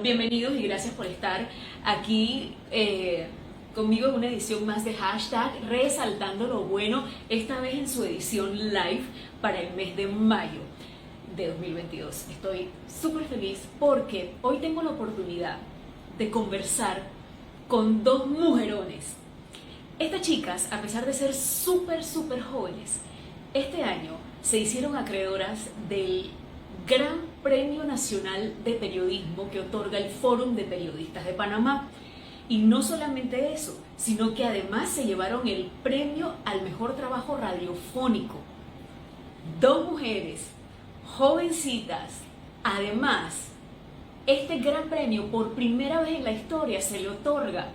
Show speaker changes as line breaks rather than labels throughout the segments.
Bienvenidos y gracias por estar aquí conmigo en una edición más de Hashtag Resaltando lo Bueno, esta vez en su edición live para el mes de mayo de 2022. Estoy súper feliz porque hoy tengo la oportunidad de conversar con dos mujerones. Estas chicas, a pesar de ser súper jóvenes, este año se hicieron acreedoras del Gran Premio Nacional de Periodismo que otorga el Fórum de Periodistas de Panamá. Y no solamente eso, sino que además se llevaron el premio al mejor trabajo radiofónico. Dos mujeres, jovencitas. Además, este gran premio por primera vez en la historia se le otorga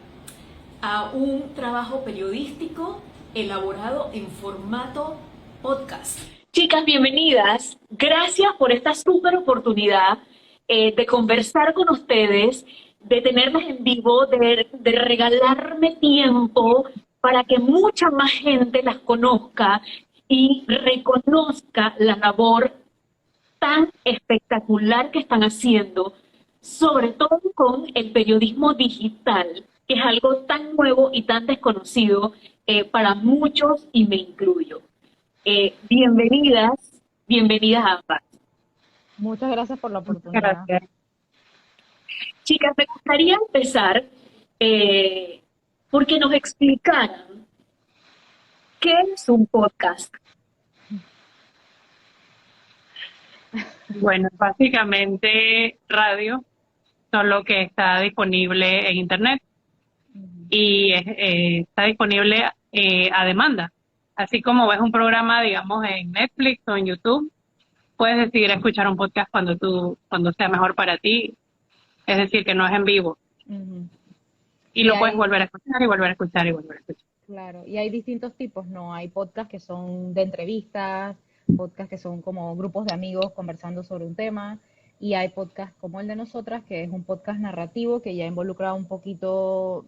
a un trabajo periodístico elaborado en formato podcast. Chicas, bienvenidas. Gracias por esta súper oportunidad de conversar con ustedes, de tenerlas en vivo, de regalarme tiempo para que mucha más gente las conozca y reconozca la labor tan espectacular que están haciendo, sobre todo con el periodismo digital, que es algo tan nuevo y tan desconocido para muchos y me incluyo. Bienvenidas ambas.
Muchas gracias por la oportunidad.
Gracias. Chicas, me gustaría empezar porque nos explicaran qué es un podcast.
Bueno, básicamente radio, solo que está disponible en internet y está disponible a demanda. Así como ves un programa, digamos, en Netflix o en YouTube, puedes decidir escuchar un podcast cuando sea mejor para ti. Es decir, que no es en vivo.
Ujú.
Y lo puedes volver a escuchar y volver a escuchar y volver a escuchar.
Claro, y hay distintos tipos, ¿no? Hay podcasts que son de entrevistas, podcasts que son como grupos de amigos conversando sobre un tema, y hay podcasts como el de nosotras, que es un podcast narrativo que ya involucra un poquito,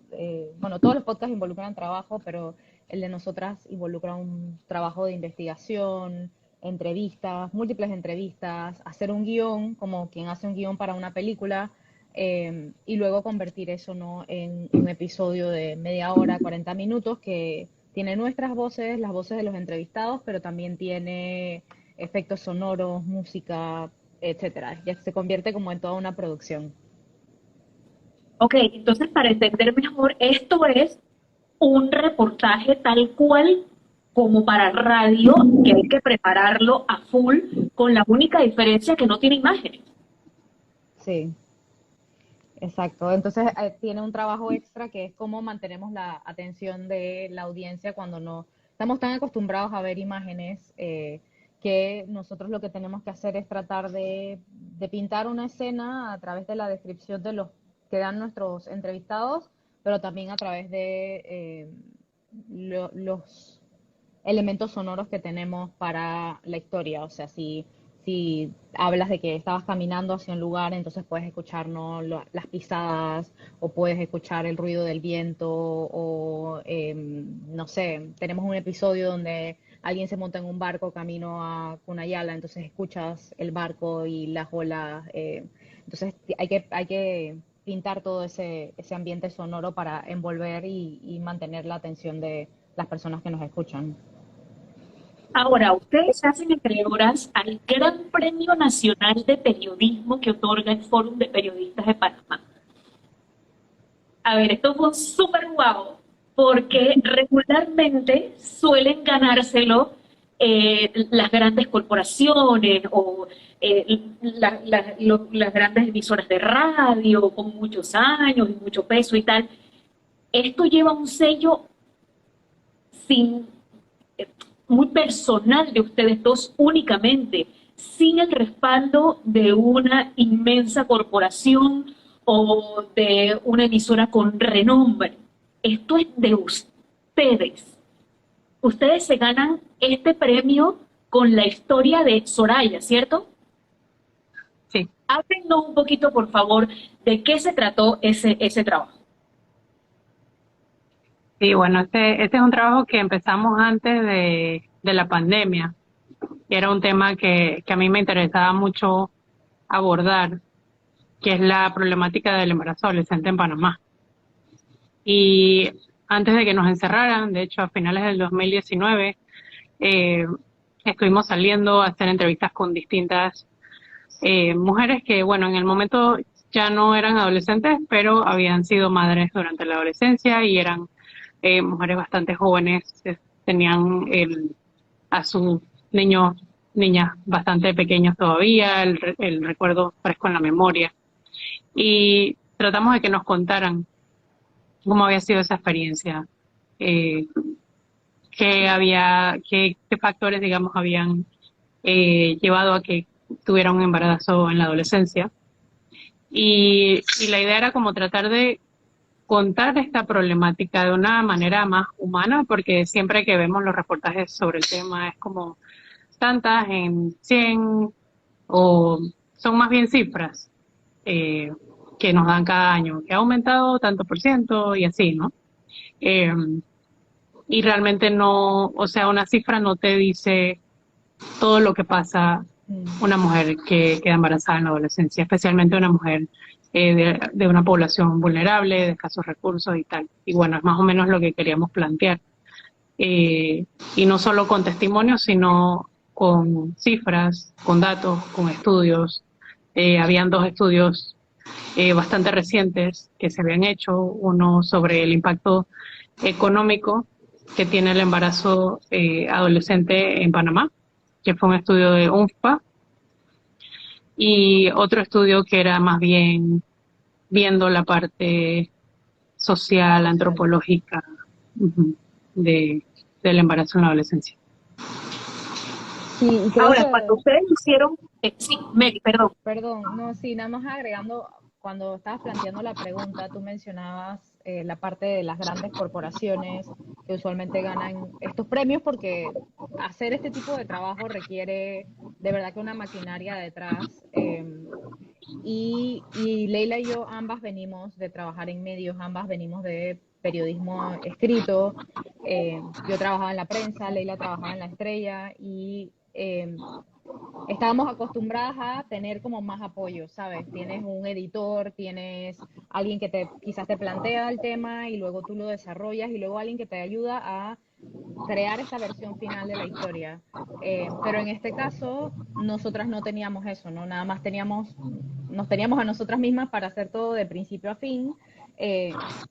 bueno, todos los podcasts involucran trabajo, pero el de nosotras involucra un trabajo de investigación, entrevistas, múltiples entrevistas, hacer un guión, como quien hace un guión para una película, y luego convertir eso, ¿no?, en un episodio de media hora, 40 minutos, que tiene nuestras voces, las voces de los entrevistados, pero también tiene efectos sonoros, música, etcétera. Ya se convierte como en toda una producción.
Ok, entonces para entender mejor, esto es un reportaje tal cual como para radio, que hay que prepararlo a full, con la única diferencia que no tiene imágenes.
Sí, exacto. Entonces tiene un trabajo extra que es cómo mantenemos la atención de la audiencia cuando no estamos tan acostumbrados a ver imágenes, que nosotros lo que tenemos que hacer es tratar de pintar una escena a través de la descripción de los que dan nuestros entrevistados, pero también a través de los elementos sonoros que tenemos para la historia. O sea, si hablas de que estabas caminando hacia un lugar, entonces puedes escuchar, ¿no?, las pisadas, o puedes escuchar el ruido del viento, o no sé, tenemos un episodio donde alguien se monta en un barco camino a Cunayala, entonces escuchas el barco y las olas. Entonces hay que pintar todo ese ambiente sonoro para envolver y mantener la atención de las personas que nos escuchan.
Ahora, ustedes hacen acreedoras al Gran Premio Nacional de Periodismo que otorga el Fórum de Periodistas de Panamá. A ver, esto fue un súper guau, porque regularmente suelen ganárselo las grandes corporaciones o las grandes emisoras de radio con muchos años y mucho peso y tal. Esto lleva un sello sin, eh, muy personal de ustedes dos únicamente, sin el respaldo de una inmensa corporación o de una emisora con renombre. Esto es de ustedes. Ustedes se ganan este premio con la historia de Soraya, ¿cierto?
Sí.
Háblenos un poquito, por favor, de qué se trató ese trabajo.
Sí, bueno, este es un trabajo que empezamos antes de la pandemia. Y era un tema que a mí me interesaba mucho abordar. que es la problemática del embarazo adolescente en Panamá. Y antes de que nos encerraran, de hecho a finales del 2019, estuvimos saliendo a hacer entrevistas con distintas mujeres que, bueno, en el momento ya no eran adolescentes, pero habían sido madres durante la adolescencia y eran mujeres bastante jóvenes, tenían a sus niñas bastante pequeños todavía, el recuerdo fresco en la memoria. Y tratamos de que nos contaran cómo había sido esa experiencia, qué factores, digamos, habían llevado a que tuviera un embarazo en la adolescencia. Y la idea era como tratar de contar esta problemática de una manera más humana, porque siempre que vemos los reportajes sobre el tema es como tantas en 100, o son más bien cifras que nos dan cada año, que ha aumentado tanto por ciento y así, ¿no? Y realmente no, o sea, una cifra no te dice todo lo que pasa una mujer que queda embarazada en la adolescencia, especialmente una mujer de una población vulnerable, de escasos recursos y tal. Y bueno, es más o menos lo que queríamos plantear. Y no solo con testimonios, sino con cifras, con datos, con estudios. Habían 2 estudios bastante recientes que se habían hecho, uno sobre el impacto económico que tiene el embarazo adolescente en Panamá, que fue un estudio de UNFPA, y otro estudio que era más bien viendo la parte social, antropológica del embarazo en la adolescencia.
Sí, y creo
Ahora,
que,
cuando ustedes hicieron, sí, Mary, perdón.
perdón, no, sí, nada más agregando, cuando estabas planteando la pregunta, tú mencionabas la parte de las grandes corporaciones que usualmente ganan estos premios porque hacer este tipo de trabajo requiere de verdad que una maquinaria detrás. Y Leila y yo ambas venimos de trabajar en medios, ambas venimos de periodismo escrito. Yo trabajaba en la prensa, Leila trabajaba en La Estrella y estábamos acostumbradas a tener como más apoyo, ¿sabes? Tienes un editor, tienes alguien que quizás te plantea el tema y luego tú lo desarrollas y luego alguien que te ayuda a crear esa versión final de la historia. Pero en este caso, nosotras no teníamos eso, ¿no? Nada más nos teníamos a nosotras mismas para hacer todo de principio a fin.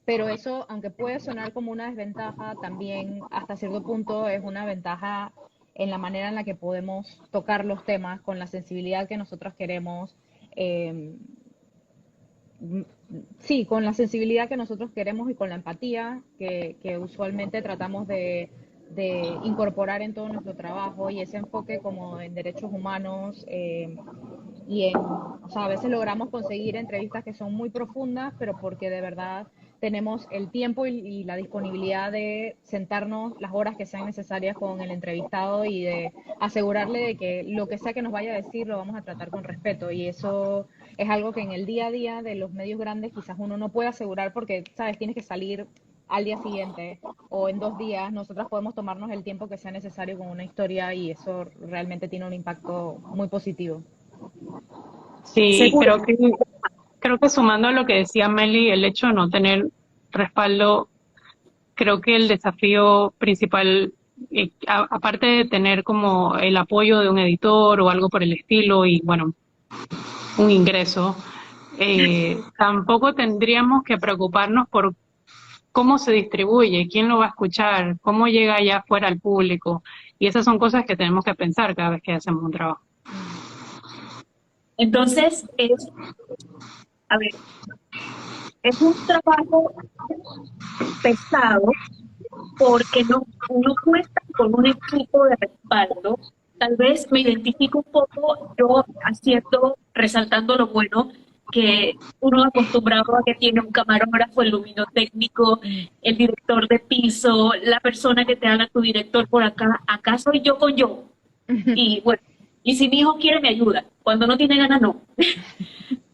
Pero eso, aunque puede sonar como una desventaja, también hasta cierto punto es una ventaja en la manera en la que podemos tocar los temas con la sensibilidad que nosotros queremos. Sí, con la sensibilidad que nosotros queremos y con la empatía que usualmente tratamos de incorporar en todo nuestro trabajo y ese enfoque como en derechos humanos o sea, a veces logramos conseguir entrevistas que son muy profundas, pero porque de verdad tenemos el tiempo y la disponibilidad de sentarnos las horas que sean necesarias con el entrevistado y de asegurarle de que lo que sea que nos vaya a decir lo vamos a tratar con respeto. Y eso es algo que en el día a día de los medios grandes quizás uno no puede asegurar porque, sabes, tienes que salir al día siguiente o en 2 días. Nosotras podemos tomarnos el tiempo que sea necesario con una historia y eso realmente tiene un impacto muy positivo.
Sí,
Seguro.
creo que sumando a lo que decía Meli, el hecho de no tener respaldo, creo que el desafío principal, aparte de tener como el apoyo de un editor o algo por el estilo y bueno, un ingreso, tampoco tendríamos que preocuparnos por cómo se distribuye, quién lo va a escuchar, cómo llega allá afuera al público. Y esas son cosas que tenemos que pensar cada vez que hacemos un trabajo.
Entonces, a ver, es un trabajo pesado porque no cuenta con un equipo de respaldo. Tal vez me identifico un poco yo haciendo, resaltando lo bueno que uno acostumbrado a que tiene un camarógrafo, el luminotécnico, el director de piso, la persona que te haga tu director por acá. Acá soy yo con yo. Y bueno, y si mi hijo quiere me ayuda, cuando no tiene ganas no.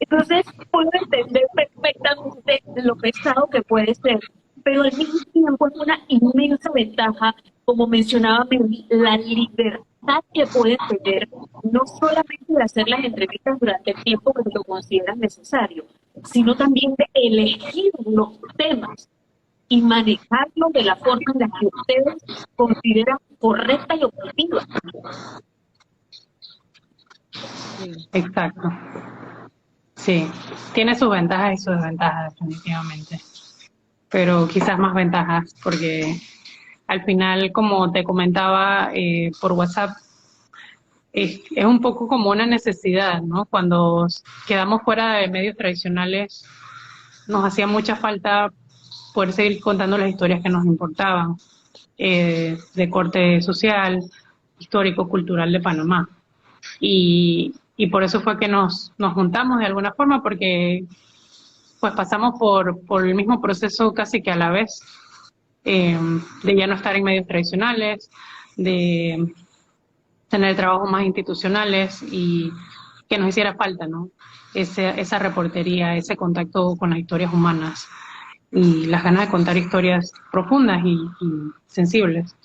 Entonces puedo entender perfectamente lo pesado que puede ser, pero al mismo tiempo es una inmensa ventaja, como mencionaba Mary, la libertad que puedes tener no solamente de hacer las entrevistas durante el tiempo que lo consideras necesario, sino también de elegir los temas y manejarlos de la forma en la que ustedes consideran correcta y objetiva.
Sí.
Exacto. Sí, tiene sus ventajas y sus desventajas, definitivamente. Pero quizás más ventajas, porque al final, como te comentaba por WhatsApp, es un poco como una necesidad, ¿no? Cuando quedamos fuera de medios tradicionales, nos hacía mucha falta poder seguir contando las historias que nos importaban, de corte social, histórico, cultural de Panamá. Y por eso fue que nos juntamos de alguna forma, porque pues pasamos por el mismo proceso casi que a la vez, de ya no estar en medios tradicionales, de tener trabajos más institucionales y que nos hiciera falta, ¿no? Esa reportería, ese contacto con las historias humanas y las ganas de contar historias profundas y sensibles.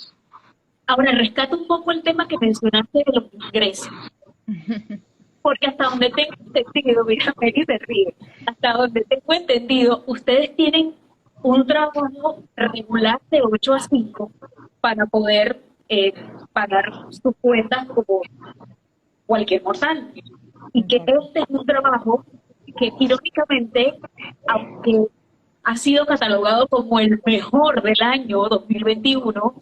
Ahora, rescato un poco el tema que mencionaste de los ingresos, porque hasta donde tengo entendido, mira, Mary se ríe, hasta donde tengo entendido, ustedes tienen un trabajo regular de 8 a 5 para poder pagar sus cuentas como cualquier mortal. Y que
Exacto.
este es un trabajo que irónicamente, aunque ha sido catalogado como el mejor del año 2021,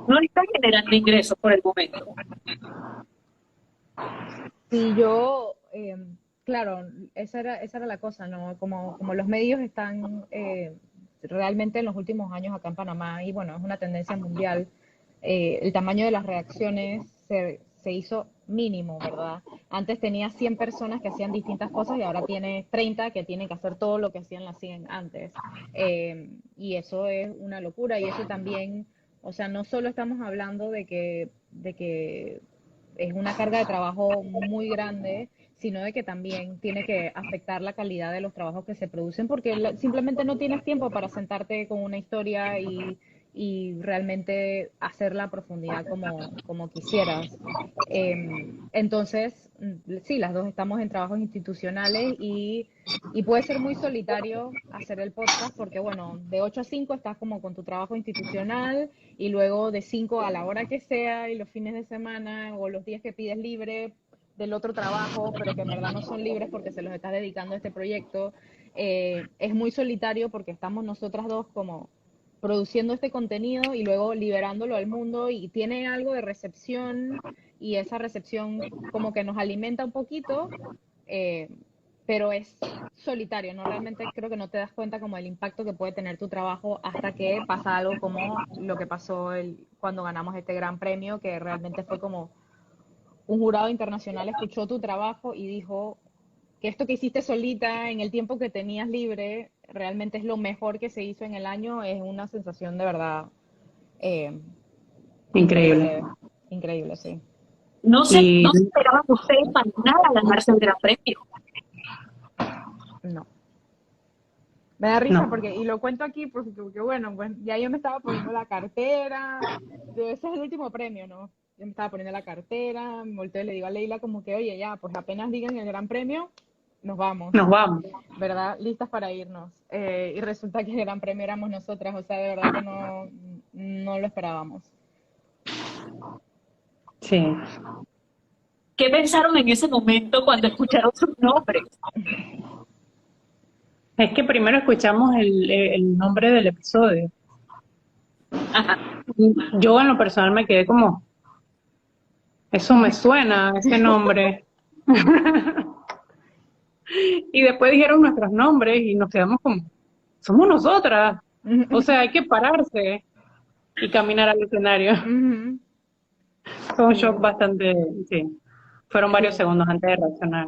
no está generando ingresos por el momento.
Sí, yo, claro, esa era la cosa, ¿no? Como los medios están realmente en los últimos años acá en Panamá, y bueno, es una tendencia mundial, el tamaño de las reacciones se hizo mínimo, ¿verdad? Antes tenía 100 personas que hacían distintas cosas y ahora tiene 30 que tienen que hacer todo lo que hacían las 100 antes. Y eso es una locura, y eso también, o sea, no solo estamos hablando de que es una carga de trabajo muy grande, sino de que también tiene que afectar la calidad de los trabajos que se producen, porque simplemente no tienes tiempo para sentarte con una historia y realmente hacerla a profundidad como quisieras. Entonces, sí, las dos estamos en trabajos institucionales y puede ser muy solitario hacer el podcast porque, bueno, de 8 a 5 estás como con tu trabajo institucional y luego de 5 a la hora que sea y los fines de semana o los días que pides libre del otro trabajo, pero que en verdad no son libres porque se los estás dedicando a este proyecto. Es muy solitario porque estamos nosotras dos como produciendo este contenido y luego liberándolo al mundo, y tiene algo de recepción y esa recepción como que nos alimenta un poquito, eh, pero es solitario, ¿no? Realmente creo que no te das cuenta como el impacto que puede tener tu trabajo hasta que pasa algo como lo que pasó cuando ganamos este gran premio, que realmente fue como un jurado internacional escuchó tu trabajo y dijo que esto que hiciste solita en el tiempo que tenías libre realmente es lo mejor que se hizo en el año. Es una sensación de verdad eh,
Increíble.
increíble, increíble, sí.
Y
No se esperaban ustedes para nada ganarse el gran premio.
No. Me da risa
no,
porque, y lo cuento aquí porque bueno, pues ya yo me estaba poniendo la cartera, ese es el último premio, ¿no? Yo me estaba poniendo la cartera, me volteo y le digo a Leila como que, oye, ya, pues apenas digan el gran premio, nos vamos,
nos vamos.
¿verdad? Listas para irnos. Y resulta que el gran premio éramos nosotras, o sea, de verdad que no lo esperábamos.
Sí.
¿Qué pensaron en ese momento cuando escucharon sus nombres?
Es que primero escuchamos el nombre del episodio.
Ajá.
Yo en lo personal me quedé como, eso me suena, ese nombre. Y después dijeron nuestros nombres y nos quedamos como, somos nosotras. O sea, hay que pararse y caminar al escenario.
Ujú.
Fue un shock
Sí,
bastante, sí. Fueron varios
sí.
segundos antes de reaccionar.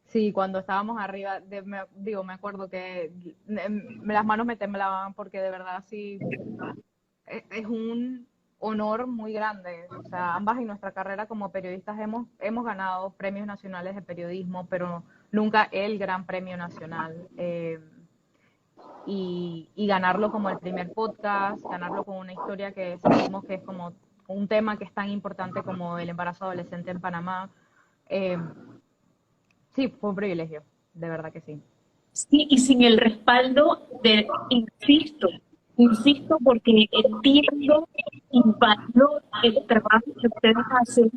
Sí, cuando estábamos arriba, me acuerdo que las manos me temblaban porque de verdad sí, es un honor muy grande. O sea, ambas en nuestra carrera como periodistas hemos ganado premios nacionales de periodismo, pero nunca el gran premio nacional. Y ganarlo como el primer podcast, ganarlo con una historia que sentimos que es como un tema que es tan importante como el embarazo adolescente en Panamá. Eh, sí, fue un privilegio, de verdad que sí.
Sí, y sin el respaldo insisto porque entiendo y valoro el trabajo que ustedes hacen,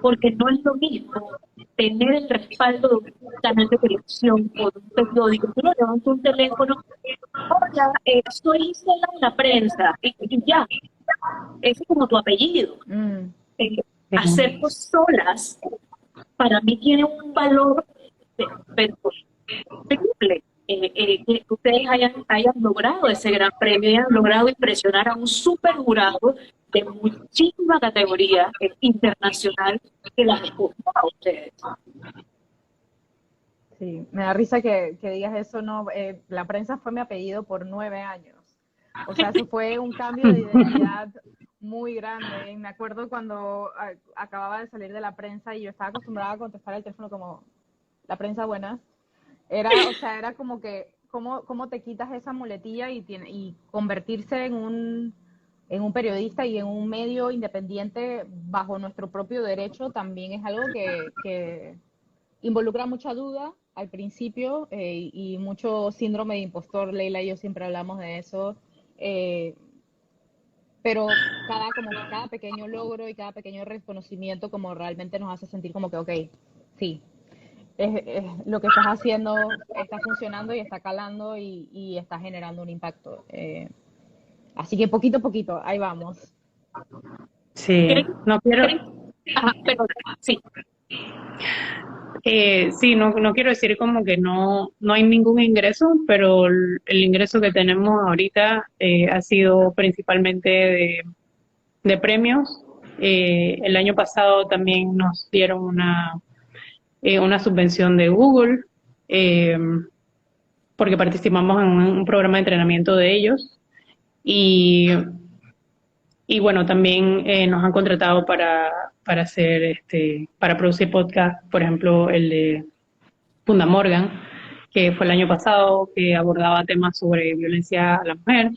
porque no es lo mismo tener el respaldo de un canal de televisión o de un periódico. Tú no levantas un teléfono, hola, soy Gisela de la prensa, y ya, ese es como tu apellido.
Mm,
Eh,
Sí.
Hacerlo solas, para mí tiene un valor, pero triple, que ustedes hayan logrado ese gran premio y hayan logrado impresionar a un super jurado de muchísima categoría internacional que las escogió a ustedes.
sí, me da risa que digas eso, no, la prensa fue mi apellido por 9 años. O sea, eso fue un cambio de identidad muy grande. Y me acuerdo cuando acababa de salir de la prensa y yo estaba acostumbrada a contestar el teléfono como, la prensa buena. Era, o sea, era como que, ¿cómo te quitas esa muletilla y convertirse en un periodista y en un medio independiente bajo nuestro propio derecho también es algo que involucra mucha duda al principio y mucho síndrome de impostor. Leila y yo siempre hablamos de eso. Eh, pero como que cada pequeño logro y cada pequeño reconocimiento como realmente nos hace sentir como que, ok, sí, lo que estás haciendo está funcionando y está calando y está generando un impacto. Así que poquito a poquito, ahí vamos.
Sí,
¿Creen,
no quiero,
creen? Ajá, perdón, sí.
sí, no quiero decir como que no hay ningún ingreso, pero el ingreso que tenemos ahorita ha sido principalmente de premios. El año pasado también nos dieron una subvención de Google, eh, porque participamos en un programa de entrenamiento de ellos. Y, y bueno, también nos han contratado para hacer, para producir podcast, por ejemplo, el de Funda Morgan, que fue el año pasado, que abordaba temas sobre violencia a la mujer.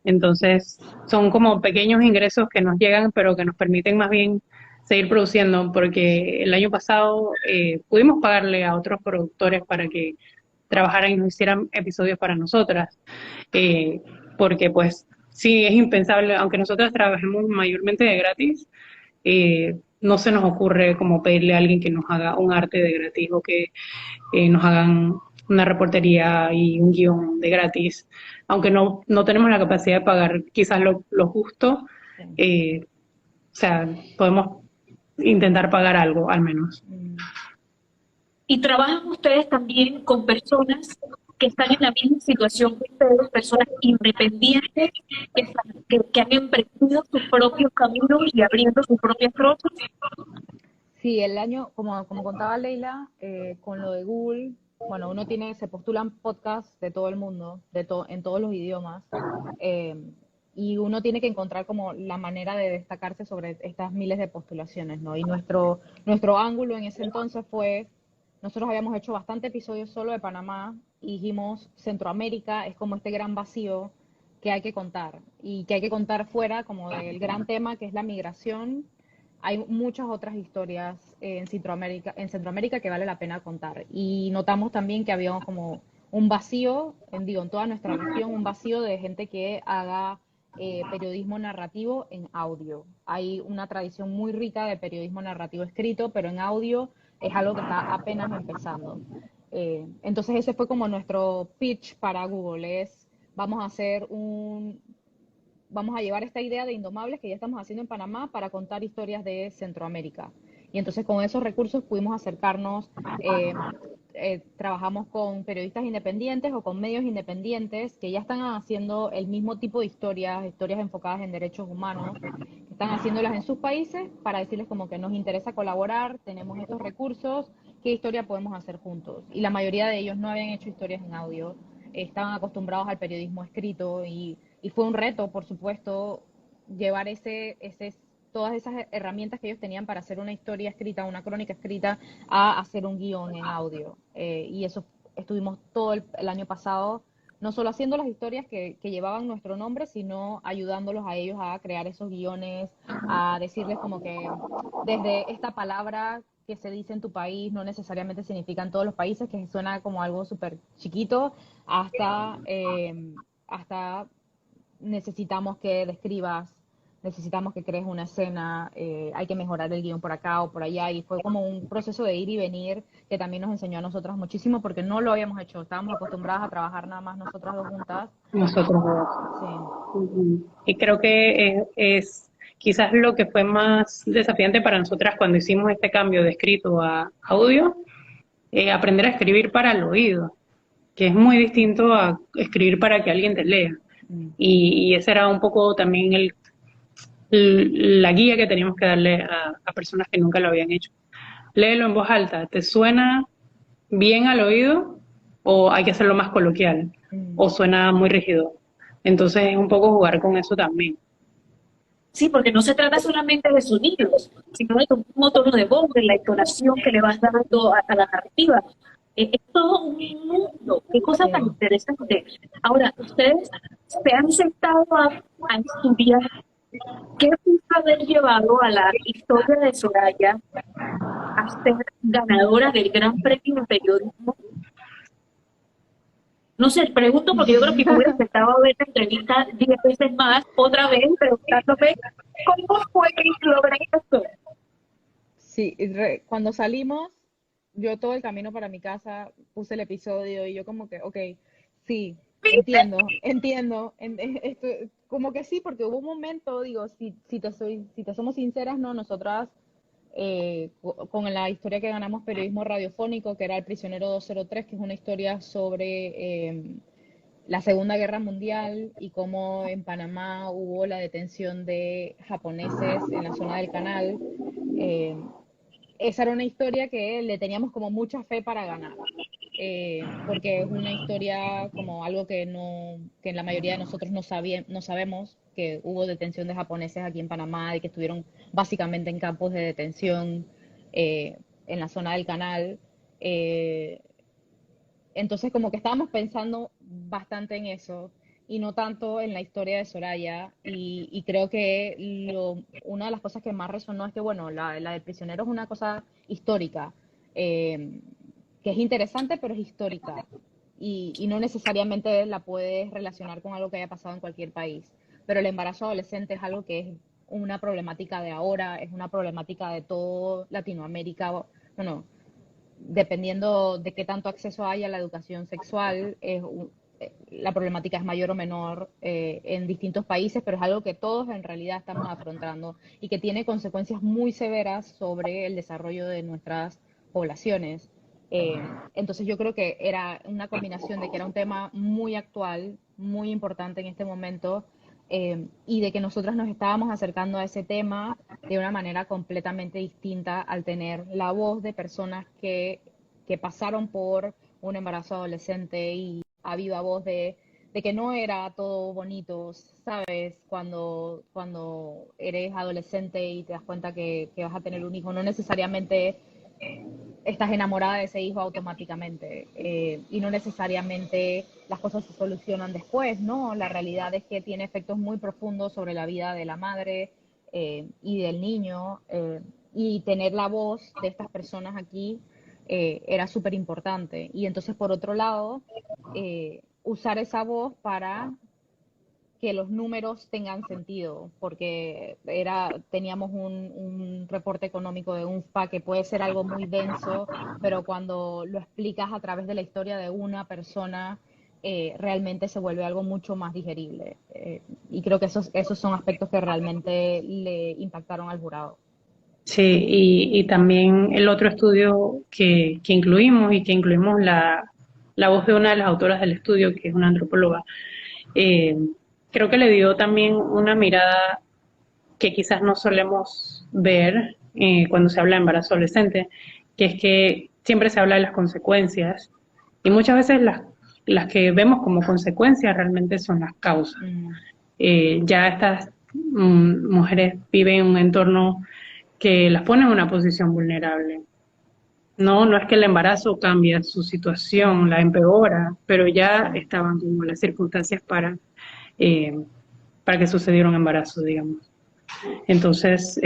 Entonces, son como pequeños ingresos que nos llegan, pero que nos permiten más bien seguir produciendo, porque el año pasado pudimos pagarle a otros productores para que trabajaran y nos hicieran episodios para nosotras, eh, porque pues sí es impensable, aunque nosotras trabajemos mayormente de gratis, no se nos ocurre como pedirle a alguien que nos haga un arte de gratis o que nos hagan una reportería y un guión de gratis, aunque no tenemos la capacidad de pagar quizás lo justo,
Sí.
o sea, podemos intentar pagar algo al menos.
Mm.
Y trabajan ustedes también con personas que están en la misma situación que ustedes, personas independientes que han emprendido sus propios caminos y abriendo sus propias rutas.
Sí, el año, como contaba Leila, con lo de Google, bueno, se postulan podcasts de todo el mundo, en todos los idiomas, eh, y uno tiene que encontrar como la manera de destacarse sobre estas miles de postulaciones, ¿no? Y nuestro ángulo en ese entonces nosotros habíamos hecho bastante episodios solo de Panamá y dijimos, Centroamérica es como este gran vacío que hay que contar y que hay que contar fuera como del gran tema que es la migración. Hay muchas otras historias en Centroamérica que vale la pena contar. Y notamos también que había como un vacío, en toda nuestra región, un vacío de gente que haga periodismo narrativo en audio. Hay una tradición muy rica de periodismo narrativo escrito, pero en audio es algo que está apenas empezando. Entonces ese fue como nuestro pitch para Google, vamos a hacer vamos a llevar esta idea de Indomables que ya estamos haciendo en Panamá para contar historias de Centroamérica. Y entonces con esos recursos pudimos acercarnos, trabajamos con periodistas independientes o con medios independientes que ya están haciendo el mismo tipo de historias enfocadas en derechos humanos, que están haciéndolas en sus países para decirles como que nos interesa colaborar, tenemos estos recursos, ¿qué historia podemos hacer juntos? Y la mayoría de ellos no habían hecho historias en audio, estaban acostumbrados al periodismo escrito y fue un reto, por supuesto, llevar todas esas herramientas que ellos tenían para hacer una historia escrita, una crónica escrita, a hacer un guión en audio. Y eso estuvimos todo el año pasado no solo haciendo las historias que llevaban nuestro nombre, sino ayudándolos a ellos a crear esos guiones, a decirles como que desde esta palabra que se dice en tu país no necesariamente significa en todos los países, que suena como algo súper chiquito, hasta necesitamos que describas, necesitamos que crees una escena, hay que mejorar el guión por acá o por allá, y fue como un proceso de ir y venir que también nos enseñó a nosotras muchísimo porque no lo habíamos hecho, estábamos acostumbradas a trabajar nada más nosotras dos juntas.
Nosotros dos.
Sí.
Ujú. Y creo que es quizás lo que fue más desafiante para nosotras cuando hicimos este cambio de escrito a audio, aprender a escribir para el oído, que es muy distinto a escribir para que alguien te lea.
Mm.
Y ese era un poco también la guía que teníamos que darle a personas que nunca lo habían hecho. Léelo en voz alta, ¿te suena bien al oído o hay que hacerlo más coloquial
Mm.
o suena muy rígido? Entonces es un poco jugar con eso también.
Sí, porque no se trata solamente de sonidos, sino de tu mismo tono de voz, de la entonación que le vas dando a la narrativa. Es todo un mundo. Qué cosa tan
Sí.
interesante. Ahora, ustedes se han sentado a estudiar qué pudo haber llevado a la historia de Soraya a ser ganadora del Gran Premio de Periodismo. No sé, pregunto porque yo creo que me hubiera sentado a ver la entrevista 10 veces más, otra vez, preguntándome cómo fue que logré esto.
Sí, cuando salimos, yo todo el camino para mi casa puse el episodio y yo como que, ok, sí, entiendo, como que sí, porque hubo un momento, digo, si te somos sinceras, no, nosotras con la historia que ganamos periodismo radiofónico, que era El Prisionero 203, que es una historia sobre la Segunda Guerra Mundial y cómo en Panamá hubo la detención de japoneses en la zona del canal. eh, Esa era una historia que le teníamos como mucha fe para ganar, porque es una historia como algo que la mayoría de nosotros no sabemos, que hubo detención de japoneses aquí en Panamá y que estuvieron básicamente en campos de detención en la zona del canal. Eh, entonces como que estábamos pensando bastante en eso y no tanto en la historia de Soraya, y creo que una de las cosas que más resonó es que, bueno, la del prisionero es una cosa histórica, eh, que es interesante, pero es histórica, y no necesariamente la puedes relacionar con algo que haya pasado en cualquier país. Pero el embarazo adolescente es algo que es una problemática de ahora, es una problemática de todo Latinoamérica. Bueno, dependiendo de qué tanto acceso hay a la educación sexual, la problemática es mayor o menor en distintos países, pero es algo que todos en realidad estamos afrontando y que tiene consecuencias muy severas sobre el desarrollo de nuestras poblaciones. Entonces yo creo que era una combinación de que era un tema muy actual, muy importante en este momento, y de que nosotras nos estábamos acercando a ese tema de una manera completamente distinta al tener la voz de personas que pasaron por un embarazo adolescente y a viva voz de que no era todo bonito, ¿sabes? Cuando eres adolescente y te das cuenta que vas a tener un hijo, no necesariamente estás enamorada de ese hijo automáticamente, y no necesariamente las cosas se solucionan después, ¿no? La realidad es que tiene efectos muy profundos sobre la vida de la madre y del niño, y tener la voz de estas personas aquí era súper importante. Y entonces, por otro lado, usar esa voz para que los números tengan sentido, porque teníamos un reporte económico de UNFPA que puede ser algo muy denso, pero cuando lo explicas a través de la historia de una persona, realmente se vuelve algo mucho más digerible. Y creo que esos son aspectos que realmente le impactaron al jurado.
Sí, y también el otro estudio que incluimos y que incluimos la voz de una de las autoras del estudio, que es una antropóloga, eh, creo que le dio también una mirada que quizás no solemos ver cuando se habla de embarazo adolescente, que es que siempre se habla de las consecuencias y muchas veces las que vemos como consecuencias realmente son las causas.
Mm.
Ya estas mujeres viven en un entorno que las pone en una posición vulnerable. No es que el embarazo cambia su situación, la empeora, pero ya estaban como las circunstancias eh, para que sucediera un embarazo, digamos. Entonces,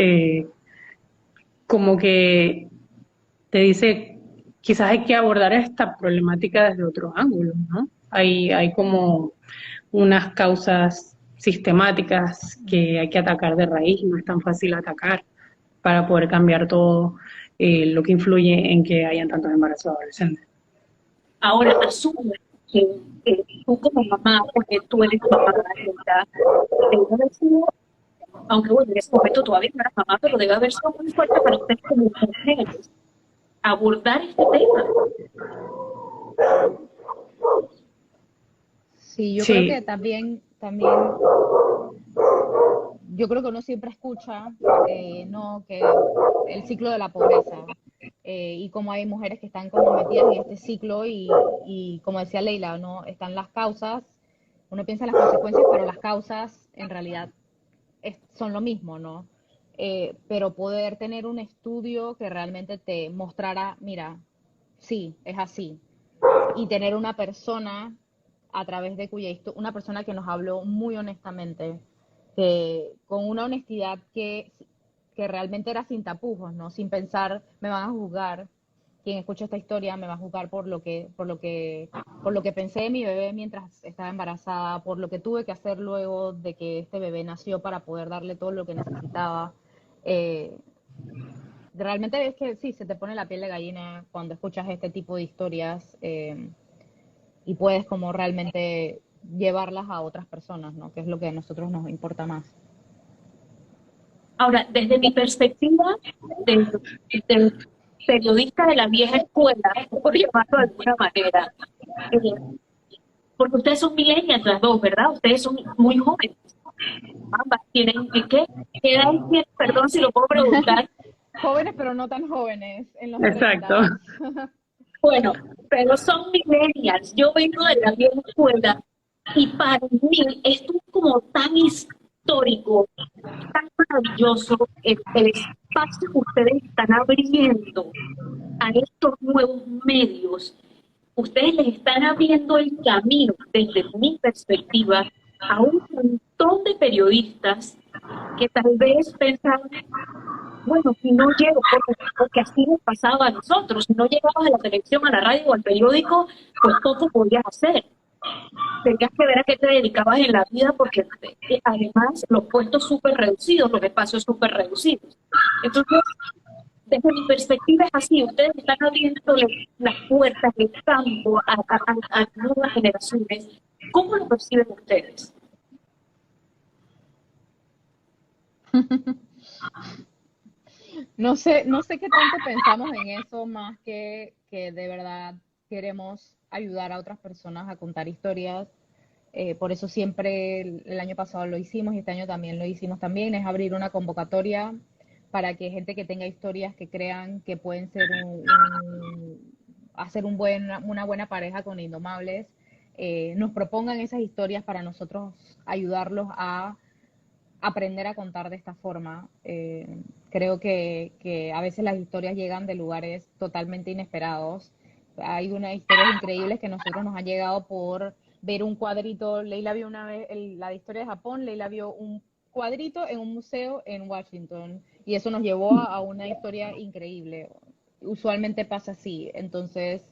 como que te dice, quizás hay que abordar esta problemática desde otro ángulo, ¿no? Hay como unas causas sistemáticas que hay que atacar de raíz, no es tan fácil atacar para poder cambiar todo lo que influye en que hayan tantos embarazos adolescentes.
Ahora, asume que tú como mamá, porque tú eres mamá, ¿verdad? Debe haber sido, aunque bueno, en ese momento todavía no eras mamá, pero debe haber sido muy fuerte para ustedes como mujeres abordar este tema.
Sí, yo creo
Sí,
que también, yo creo que uno siempre escucha, no, que el ciclo de la pobreza, y como hay mujeres que están como metidas en este ciclo y como decía Leila, no, están las causas, uno piensa en las consecuencias, pero las causas en realidad son lo mismo, ¿no? Pero poder tener un estudio que realmente te mostrara, mira, sí, es así, y tener una persona a través de cuya historia, una persona que nos habló muy honestamente, que con una honestidad que realmente era sin tapujos, ¿no? Sin pensar, me van a juzgar, quien escucha esta historia me va a juzgar por lo que pensé de mi bebé mientras estaba embarazada, por lo que tuve que hacer luego de que este bebé nació para poder darle todo lo que necesitaba. Eh, Realmente es que sí, se te pone la piel de gallina cuando escuchas este tipo de historias, y puedes como realmente llevarlas a otras personas, ¿no? Que es lo que a nosotros nos importa más.
Ahora, desde mi perspectiva de periodista de la vieja escuela, por llamarlo de alguna manera, eh, porque ustedes son millennials las dos, ¿verdad? Ustedes son muy jóvenes. Ambas tienen, ¿qué edad tienen? Perdón si lo puedo preguntar.
Jóvenes, pero no tan jóvenes, en los
exacto.
30.
Bueno, pero son millennials. Yo vengo de la vieja escuela y para mí esto es como tan histórico, tan maravilloso el espacio que ustedes están abriendo a estos nuevos medios. Ustedes les están abriendo el camino, desde mi perspectiva, a un montón de periodistas que tal vez pensaban, bueno, si no llego, porque así nos pasaba a nosotros, si no llegabas a la televisión, a la radio o al periódico, pues poco podías hacer. Tenías que ver a qué te dedicabas en la vida, porque además los puestos súper reducidos, los espacios súper reducidos. Entonces, desde mi perspectiva es así, ustedes están abriendo las puertas del campo a nuevas generaciones. ¿Cómo lo perciben ustedes?
No sé qué tanto pensamos en eso, más que de verdad queremos ayudar a otras personas a contar historias. Por eso siempre el año pasado lo hicimos y este año también lo hicimos también, es abrir una convocatoria para que gente que tenga historias que crean que pueden ser hacer una buena pareja con Indomables, nos propongan esas historias para nosotros ayudarlos a aprender a contar de esta forma. Creo que a veces las historias llegan de lugares totalmente inesperados. Hay unas historias increíbles que a nosotros nos han llegado por ver un cuadrito. Leila vio una vez la historia de Japón, Leila vio un cuadrito en un museo en Washington y eso nos llevó a una historia increíble. Usualmente pasa así. Entonces,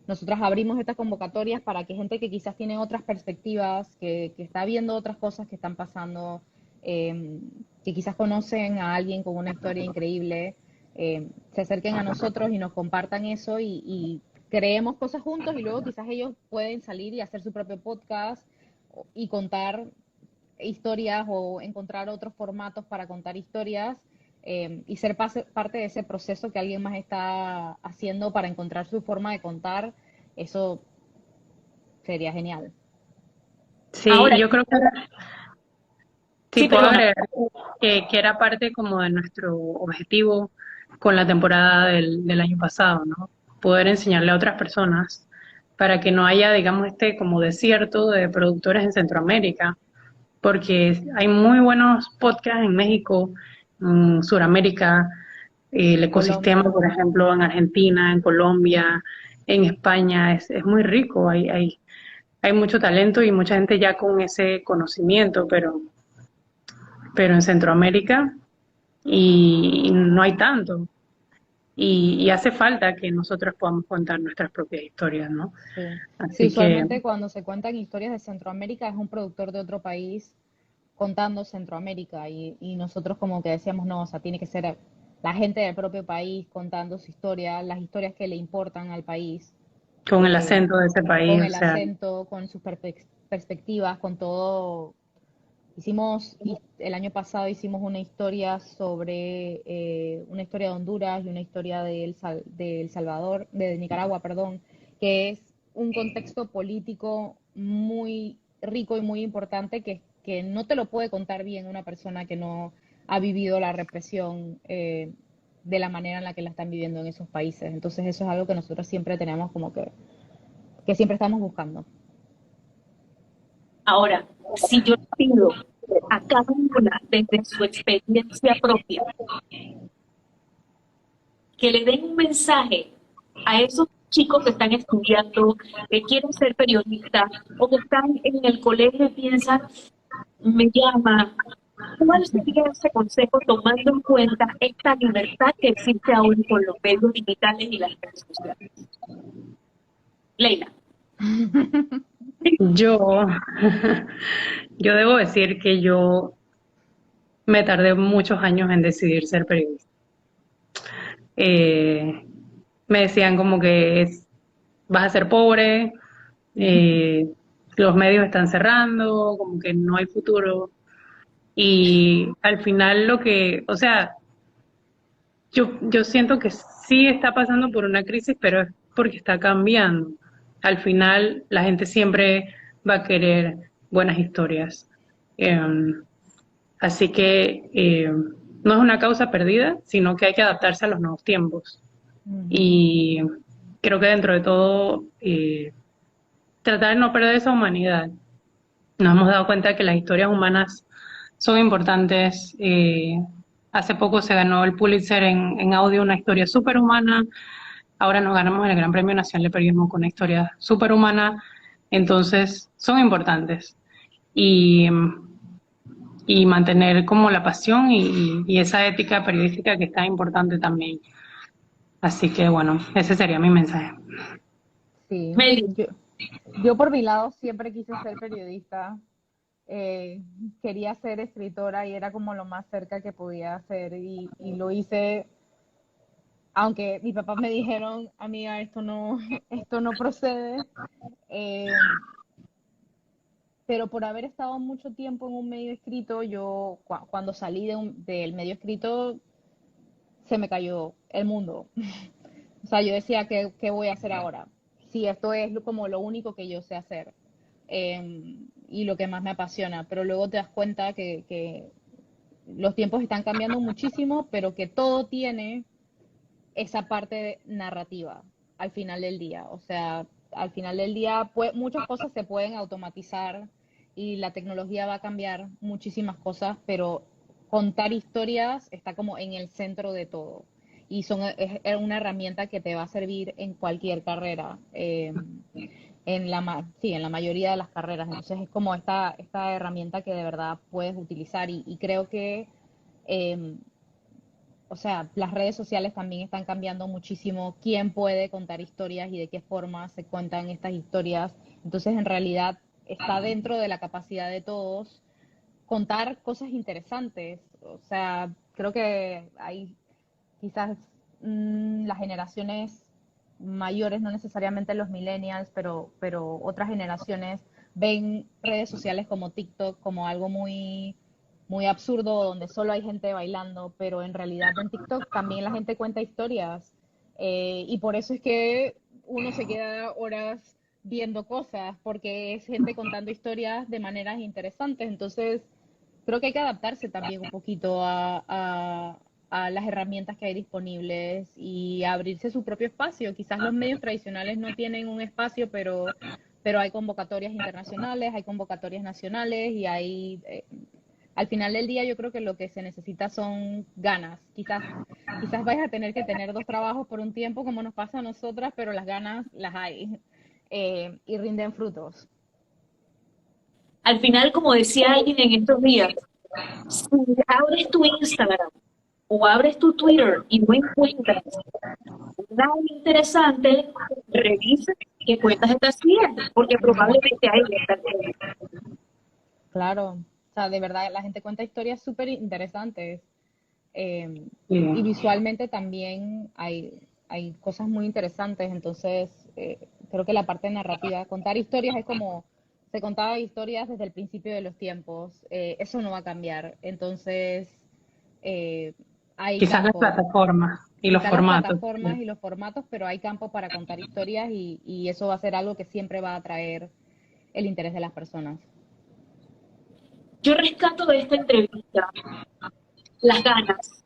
nosotros abrimos estas convocatorias para que gente que quizás tiene otras perspectivas, que está viendo otras cosas que están pasando, eh, que quizás conocen a alguien con una historia increíble, se acerquen a nosotros y nos compartan eso y creemos cosas juntos y luego quizás ellos pueden salir y hacer su propio podcast y contar historias o encontrar otros formatos para contar historias, y ser parte de ese proceso que alguien más está haciendo para encontrar su forma de contar. Eso sería genial.
Sí,
Ahora,
yo creo que sí
sí,
puedo
perdona.
agregar que era parte como de nuestro objetivo con la temporada del año pasado, ¿no? Poder enseñarle a otras personas para que no haya, digamos, este como desierto de productores en Centroamérica, porque hay muy buenos podcasts en México, en Sudamérica, El ecosistema,
Colombia.
por ejemplo, en Argentina, en Colombia, en España, es muy rico. Hay mucho talento y mucha gente ya con ese conocimiento, pero en Centroamérica y no hay tanto. Y hace falta que nosotros podamos contar nuestras propias historias, ¿no?
Sí. Sí,
Así que
usualmente cuando se cuentan historias de Centroamérica es un productor de otro país contando Centroamérica y nosotros como que decíamos, no, o sea, tiene que ser la gente del propio país contando su historia, las historias que le importan al país,
con el
eh,
acento de ese país,
con
o
el
sea,
acento, con sus perspectivas, con todo. El año pasado hicimos una historia sobre una historia de Honduras y una historia de El Salvador, de Nicaragua, perdón, que es un contexto político muy rico y muy importante que no te lo puede contar bien una persona que no ha vivido la represión de la manera en la que la están viviendo en esos países. Entonces eso es algo que nosotros siempre tenemos como que siempre estamos buscando.
Ahora, si yo le pido a cada una desde su experiencia propia que le den un mensaje a esos chicos que están estudiando, que quieren ser periodistas o que están en el colegio y piensan, me llama, ¿cuál sería ese consejo tomando en cuenta esta libertad que existe ahora con los medios digitales y las redes sociales? Leila.
yo, yo debo decir que yo me tardé muchos años en decidir ser periodista. Eh, Me decían como que vas a ser pobre, eh, los medios están cerrando, como que no hay futuro. Y al final o sea, yo siento que sí está pasando por una crisis, pero es porque está cambiando. Al final la gente siempre va a querer buenas historias. Así que no es una causa perdida, sino que hay que adaptarse a los nuevos tiempos.
Ujú.
Y creo que dentro de todo, tratar de no perder esa humanidad. Nos hemos dado cuenta que las historias humanas son importantes. Hace poco se ganó el Pulitzer en audio, una historia súper humana. Ahora nos ganamos el Gran Premio Nacional de Periodismo con una historia súper humana. Entonces, son importantes. Y, y mantener como la pasión y esa ética periodística que es tan importante también. Así que bueno, ese sería mi mensaje.
Sí,
Meli,
yo por mi lado siempre quise ser periodista, eh, quería ser escritora y era como lo más cerca que podía hacer y lo hice, aunque mis papás me dijeron, amiga, esto no, esto no procede, eh, pero por haber estado mucho tiempo en un medio escrito, cuando salí del medio escrito se me cayó el mundo. O sea, yo decía, ¿qué voy a hacer ahora? Si esto es como lo único que yo sé hacer y lo que más me apasiona, pero luego te das cuenta que los tiempos están cambiando muchísimo, pero que todo tiene esa parte narrativa al final del día. O sea, al final del día muchas cosas se pueden automatizar y la tecnología va a cambiar muchísimas cosas, pero contar historias está como en el centro de todo. Y es una herramienta que te va a servir en cualquier carrera, sí, en la mayoría de las carreras. Entonces es como esta herramienta que de verdad puedes utilizar y creo que eh, o sea, las redes sociales también están cambiando muchísimo quién puede contar historias y de qué forma se cuentan estas historias. Entonces, en realidad, está dentro de la capacidad de todos contar cosas interesantes. O sea, creo que hay quizás las generaciones mayores, no necesariamente los millennials, pero otras generaciones ven redes sociales como TikTok como algo muy absurdo, donde solo hay gente bailando, pero en realidad en TikTok también la gente cuenta historias y por eso es que uno se queda horas viendo cosas, porque es gente contando historias de maneras interesantes. Entonces, creo que hay que adaptarse también un poquito a las herramientas que hay disponibles y abrirse su propio espacio. Quizás los medios tradicionales no tienen un espacio, pero hay convocatorias internacionales, hay convocatorias nacionales y al final del día yo creo que lo que se necesita son ganas. Quizás quizás vais a tener que tener 2 trabajos por un tiempo, como nos pasa a nosotras, pero las ganas las hay, y rinden frutos.
Al final, como decía alguien en estos días, si abres tu Instagram o abres tu Twitter y no encuentras nada interesante, revisa qué cuentas estás siguiendo, porque probablemente hay que estar viendo.
Claro, o sea, de verdad, la gente cuenta historias súper interesantes.
Sí.
Y visualmente también hay cosas muy interesantes, entonces creo que la parte narrativa, contar historias es como se contaba historias desde el principio de los tiempos, eso no va a cambiar, entonces eh, hay
Quizás las
campo,
plataformas y los
quizás las
formatos.
plataformas y los formatos, pero hay campo para contar historias y eso va a ser algo que siempre va a atraer el interés de las personas.
Yo rescato de esta entrevista las ganas,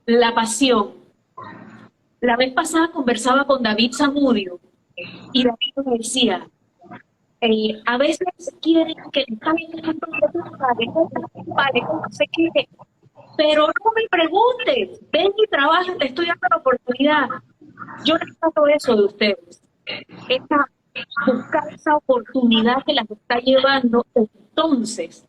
la pasión. La vez pasada conversaba con David Zamudio y David me decía, a veces quieren que les paguen vale, no sé qué, pero no me preguntes, ven y trabaja, te estoy dando la oportunidad. Yo rescato eso de ustedes, buscar esa oportunidad que las está llevando entonces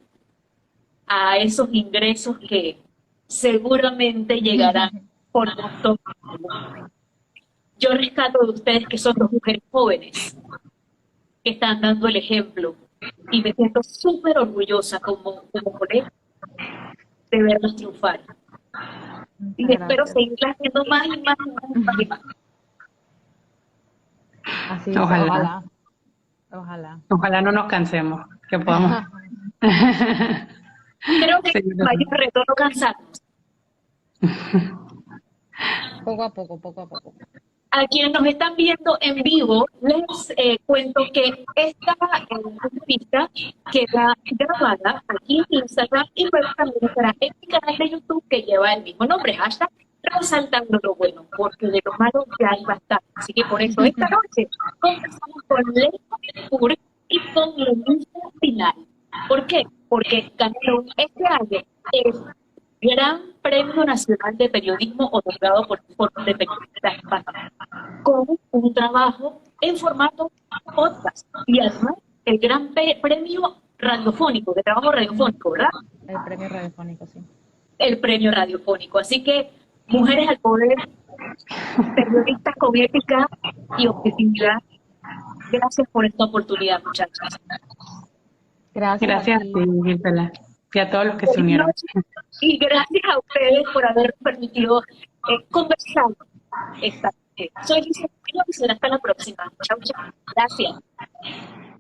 a esos ingresos que seguramente llegarán por nosotros. Yo rescato de ustedes que son dos mujeres jóvenes que están dando el ejemplo y me siento súper orgullosa como colega de verlos triunfar. Y
Muchas
espero
gracias.
seguir haciendo más y más y más y más y más.
Así,
Ojalá,
ojalá, ojalá.
ojalá no nos cansemos, que podamos.
Creo que
Sí,
el mayor reto no cansarnos.
Poco a poco, poco a poco.
A quienes nos están viendo en vivo, les cuento que esta entrevista queda grabada aquí en Instagram y luego también estará en mi canal de YouTube que lleva el mismo nombre, hashtag resaltando lo bueno, porque de lo malo ya hay bastante. Así que por eso esta noche conversamos con Ley Pur y con Lenisa Final. ¿Por qué? Porque ganaron este año el Gran Premio Nacional de Periodismo otorgado por el Foro de Periodistas Panamá, con un trabajo en formato podcast y además el Gran Premio Radiofónico, de trabajo radiofónico, ¿verdad?
El premio radiofónico, sí.
El premio radiofónico. Así que, mujeres al poder, periodistas con ética y objetividad, gracias por esta oportunidad, muchachas.
Gracias a
Gracias a
ti.
ti, Gisela, y a todos los que se
Buenas
unieron.
noches y gracias a ustedes por haber permitido conversar esta noche. Soy Gisela y será hasta la próxima. Chao, chao. Gracias.